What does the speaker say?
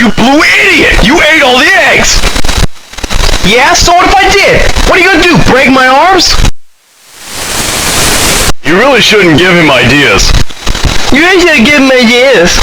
You blue idiot! You ate all the eggs! Yeah, so what if I did? What are you gonna do, break my arms? You really shouldn't give him ideas. You ain't gonna give him ideas.